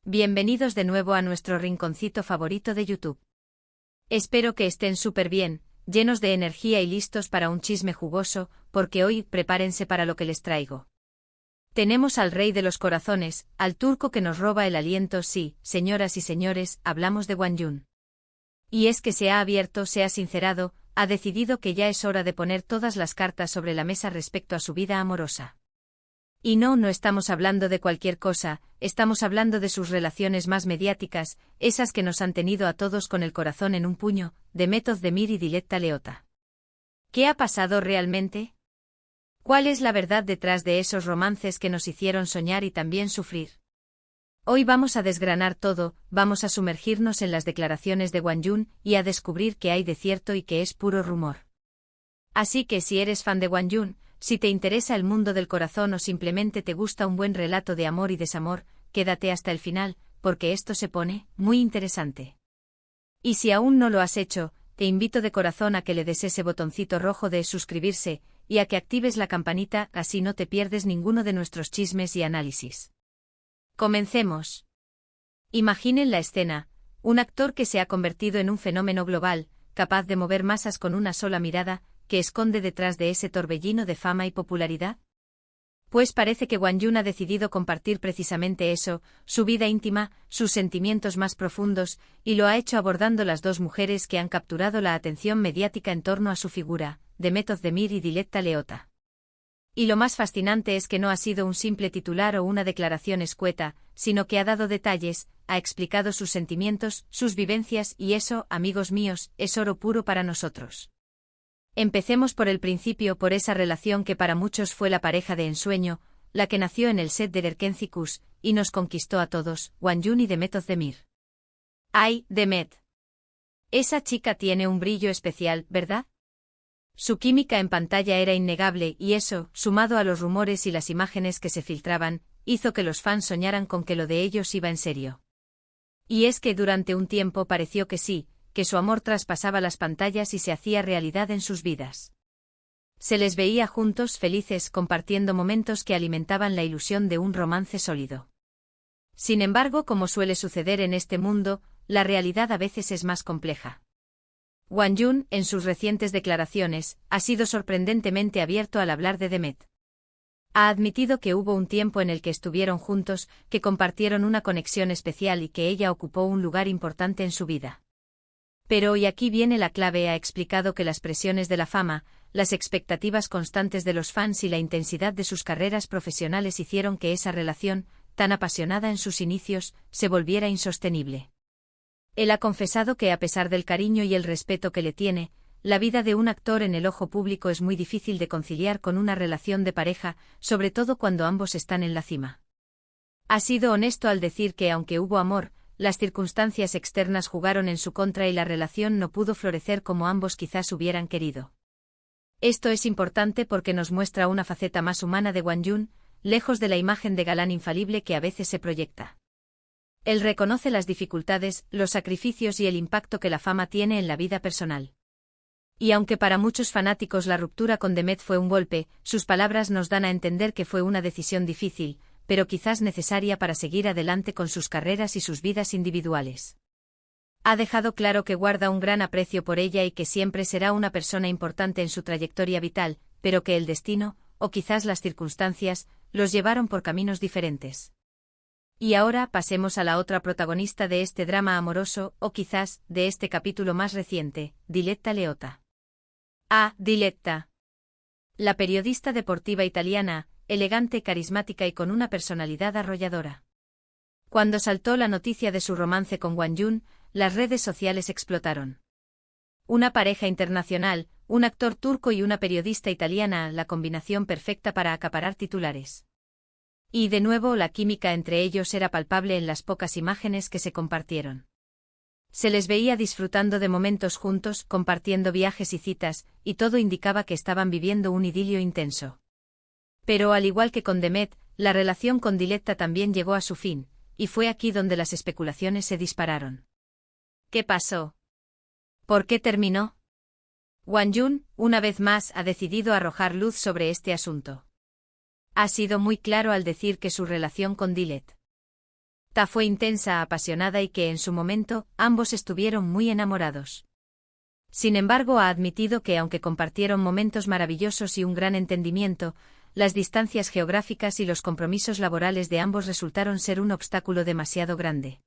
Bienvenidos de nuevo a nuestro rinconcito favorito de YouTube. Espero que estén súper bien, llenos de energía y listos para un chisme jugoso, porque hoy prepárense para lo que les traigo. Tenemos al rey de los corazones, al turco que nos roba el aliento. Sí, señoras y señores, hablamos de Won Jun. Y es que se ha abierto, se ha sincerado, ha decidido que ya es hora de poner todas las cartas sobre la mesa respecto a su vida amorosa. Y no estamos hablando de cualquier cosa, estamos hablando de sus relaciones más mediáticas, esas que nos han tenido a todos con el corazón en un puño, de Demet Özdemir y Dilek Leota. ¿Qué ha pasado realmente? ¿Cuál es la verdad detrás de esos romances que nos hicieron soñar y también sufrir? Hoy vamos a desgranar todo, vamos a sumergirnos en las declaraciones de Won Jun y a descubrir qué hay de cierto y qué es puro rumor. Así que si eres fan de Won Jun, si te interesa el mundo del corazón o simplemente te gusta un buen relato de amor y desamor, quédate hasta el final, porque esto se pone muy interesante. Y si aún no lo has hecho, te invito de corazón a que le des ese botoncito rojo de suscribirse, y a que actives la campanita, así no te pierdes ninguno de nuestros chismes y análisis. Comencemos. Imaginen la escena, un actor que se ha convertido en un fenómeno global, capaz de mover masas con una sola mirada, que esconde detrás de ese torbellino de fama y popularidad. Pues parece que Won Jun ha decidido compartir precisamente eso, su vida íntima, sus sentimientos más profundos, y lo ha hecho abordando las dos mujeres que han capturado la atención mediática en torno a su figura, Demet Özdemir y Dilek Leota. Y lo más fascinante es que no ha sido un simple titular o una declaración escueta, sino que ha dado detalles, ha explicado sus sentimientos, sus vivencias y eso, amigos míos, es oro puro para nosotros. Empecemos por el principio, por esa relación que para muchos fue la pareja de ensueño, la que nació en el set de Erkenci Kuş, y nos conquistó a todos, Won Jun y Demet Özdemir. ¡Ay, Demet! Esa chica tiene un brillo especial, ¿verdad? Su química en pantalla era innegable y eso, sumado a los rumores y las imágenes que se filtraban, hizo que los fans soñaran con que lo de ellos iba en serio. Y es que durante un tiempo pareció que sí, que su amor traspasaba las pantallas y se hacía realidad en sus vidas. Se les veía juntos, felices, compartiendo momentos que alimentaban la ilusión de un romance sólido. Sin embargo, como suele suceder en este mundo, la realidad a veces es más compleja. Won Jun, en sus recientes declaraciones, ha sido sorprendentemente abierto al hablar de Demet. Ha admitido que hubo un tiempo en el que estuvieron juntos, que compartieron una conexión especial y que ella ocupó un lugar importante en su vida. Pero y aquí viene la clave, ha explicado que las presiones de la fama, las expectativas constantes de los fans y la intensidad de sus carreras profesionales hicieron que esa relación, tan apasionada en sus inicios, se volviera insostenible. Él ha confesado que a pesar del cariño y el respeto que le tiene, la vida de un actor en el ojo público es muy difícil de conciliar con una relación de pareja, sobre todo cuando ambos están en la cima. Ha sido honesto al decir que aunque hubo amor, las circunstancias externas jugaron en su contra y la relación no pudo florecer como ambos quizás hubieran querido. Esto es importante porque nos muestra una faceta más humana de Won Jun, lejos de la imagen de galán infalible que a veces se proyecta. Él reconoce las dificultades, los sacrificios y el impacto que la fama tiene en la vida personal. Y aunque para muchos fanáticos la ruptura con Demet fue un golpe, sus palabras nos dan a entender que fue una decisión difícil, pero quizás necesaria para seguir adelante con sus carreras y sus vidas individuales. Ha dejado claro que guarda un gran aprecio por ella y que siempre será una persona importante en su trayectoria vital, pero que el destino, o quizás las circunstancias, los llevaron por caminos diferentes. Y ahora pasemos a la otra protagonista de este drama amoroso, o quizás, de este capítulo más reciente, Dilek Leota. Dilek. La periodista deportiva italiana, elegante, carismática y con una personalidad arrolladora. Cuando saltó la noticia de su romance con Won Jun, las redes sociales explotaron. Una pareja internacional, un actor turco y una periodista italiana, la combinación perfecta para acaparar titulares. Y de nuevo la química entre ellos era palpable en las pocas imágenes que se compartieron. Se les veía disfrutando de momentos juntos, compartiendo viajes y citas, y todo indicaba que estaban viviendo un idilio intenso. Pero al igual que con Demet, la relación con Dilek también llegó a su fin, y fue aquí donde las especulaciones se dispararon. ¿Qué pasó? ¿Por qué terminó? Won Jun, una vez más, ha decidido arrojar luz sobre este asunto. Ha sido muy claro al decir que su relación con Dilek Ta fue intensa, apasionada y que en su momento ambos estuvieron muy enamorados. Sin embargo, ha admitido que aunque compartieron momentos maravillosos y un gran entendimiento, las distancias geográficas y los compromisos laborales de ambos resultaron ser un obstáculo demasiado grande.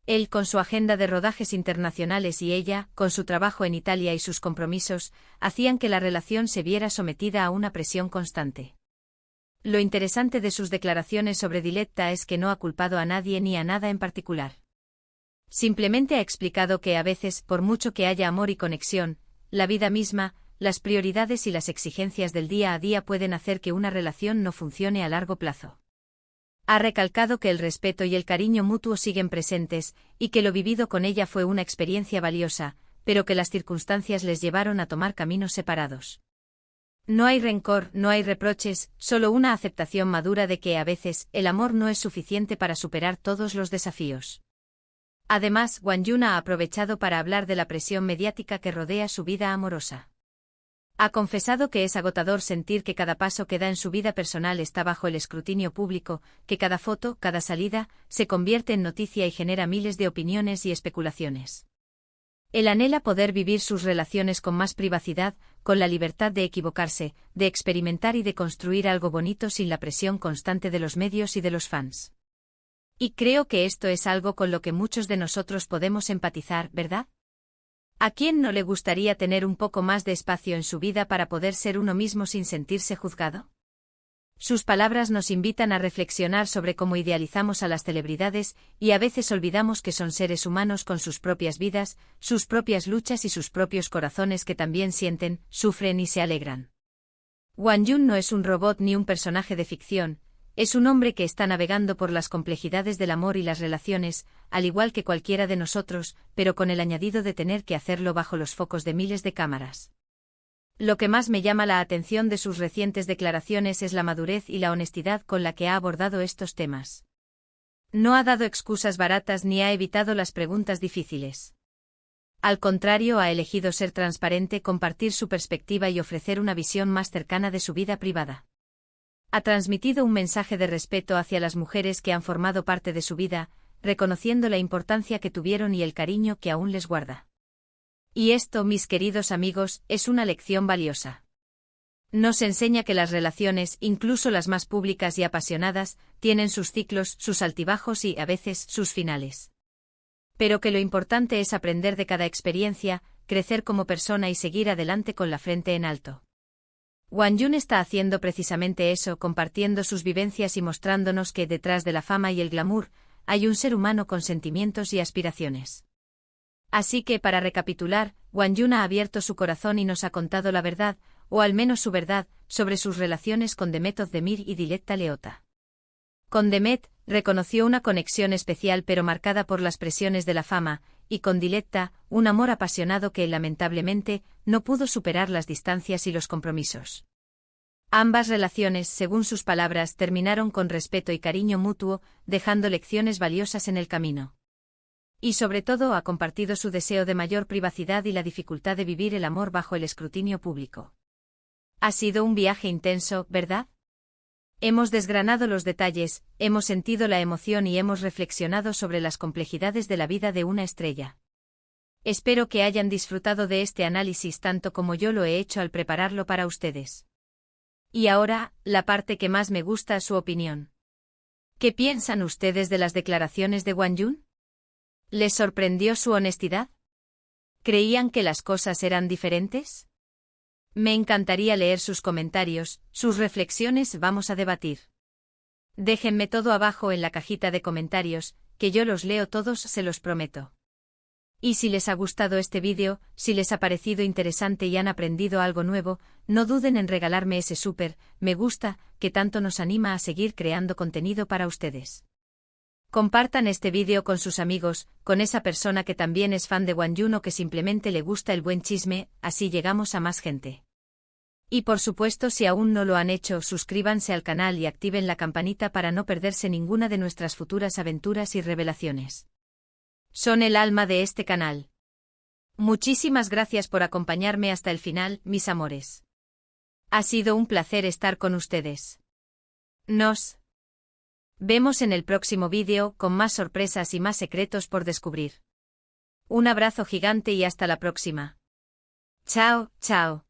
Él con su agenda de rodajes internacionales y ella, con su trabajo en Italia y sus compromisos, hacían que la relación se viera sometida a una presión constante. Lo interesante de sus declaraciones sobre Diletta es que no ha culpado a nadie ni a nada en particular. Simplemente ha explicado que a veces, por mucho que haya amor y conexión, la vida misma, las prioridades y las exigencias del día a día pueden hacer que una relación no funcione a largo plazo. Ha recalcado que el respeto y el cariño mutuo siguen presentes, y que lo vivido con ella fue una experiencia valiosa, pero que las circunstancias les llevaron a tomar caminos separados. No hay rencor, no hay reproches, solo una aceptación madura de que a veces el amor no es suficiente para superar todos los desafíos. Además, Won Jun ha aprovechado para hablar de la presión mediática que rodea su vida amorosa. Ha confesado que es agotador sentir que cada paso que da en su vida personal está bajo el escrutinio público, que cada foto, cada salida, se convierte en noticia y genera miles de opiniones y especulaciones. Él anhela poder vivir sus relaciones con más privacidad, con la libertad de equivocarse, de experimentar y de construir algo bonito sin la presión constante de los medios y de los fans. Y creo que esto es algo con lo que muchos de nosotros podemos empatizar, ¿verdad? ¿A quién no le gustaría tener un poco más de espacio en su vida para poder ser uno mismo sin sentirse juzgado? Sus palabras nos invitan a reflexionar sobre cómo idealizamos a las celebridades y a veces olvidamos que son seres humanos con sus propias vidas, sus propias luchas y sus propios corazones que también sienten, sufren y se alegran. Won Jun no es un robot ni un personaje de ficción, es un hombre que está navegando por las complejidades del amor y las relaciones, al igual que cualquiera de nosotros, pero con el añadido de tener que hacerlo bajo los focos de miles de cámaras. Lo que más me llama la atención de sus recientes declaraciones es la madurez y la honestidad con la que ha abordado estos temas. No ha dado excusas baratas ni ha evitado las preguntas difíciles. Al contrario, ha elegido ser transparente, compartir su perspectiva y ofrecer una visión más cercana de su vida privada. Ha transmitido un mensaje de respeto hacia las mujeres que han formado parte de su vida, reconociendo la importancia que tuvieron y el cariño que aún les guarda. Y esto, mis queridos amigos, es una lección valiosa. Nos enseña que las relaciones, incluso las más públicas y apasionadas, tienen sus ciclos, sus altibajos y, a veces, sus finales. Pero que lo importante es aprender de cada experiencia, crecer como persona y seguir adelante con la frente en alto. Won Jun está haciendo precisamente eso, compartiendo sus vivencias y mostrándonos que detrás de la fama y el glamour, hay un ser humano con sentimientos y aspiraciones. Así que, para recapitular, Won Jun ha abierto su corazón y nos ha contado la verdad, o al menos su verdad, sobre sus relaciones con Demet Özdemir y Diletta Leotta. Con Demet, reconoció una conexión especial pero marcada por las presiones de la fama, y con Diletta, un amor apasionado que, lamentablemente, no pudo superar las distancias y los compromisos. Ambas relaciones, según sus palabras, terminaron con respeto y cariño mutuo, dejando lecciones valiosas en el camino. Y sobre todo ha compartido su deseo de mayor privacidad y la dificultad de vivir el amor bajo el escrutinio público. Ha sido un viaje intenso, ¿verdad? Hemos desgranado los detalles, hemos sentido la emoción y hemos reflexionado sobre las complejidades de la vida de una estrella. Espero que hayan disfrutado de este análisis tanto como yo lo he hecho al prepararlo para ustedes. Y ahora, la parte que más me gusta, su opinión. ¿Qué piensan ustedes de las declaraciones de Won Jun? ¿Les sorprendió su honestidad? ¿Creían que las cosas eran diferentes? Me encantaría leer sus comentarios, sus reflexiones, vamos a debatir. Déjenme todo abajo en la cajita de comentarios, que yo los leo todos, se los prometo. Y si les ha gustado este vídeo, si les ha parecido interesante y han aprendido algo nuevo, no duden en regalarme ese me gusta, que tanto nos anima a seguir creando contenido para ustedes. Compartan este vídeo con sus amigos, con esa persona que también es fan de Won Jun o que simplemente le gusta el buen chisme, así llegamos a más gente. Y por supuesto, si aún no lo han hecho, suscríbanse al canal y activen la campanita para no perderse ninguna de nuestras futuras aventuras y revelaciones. Son el alma de este canal. Muchísimas gracias por acompañarme hasta el final, mis amores. Ha sido un placer estar con ustedes. Nos Vemos en el próximo vídeo con más sorpresas y más secretos por descubrir. Un abrazo gigante y hasta la próxima. Chao, chao.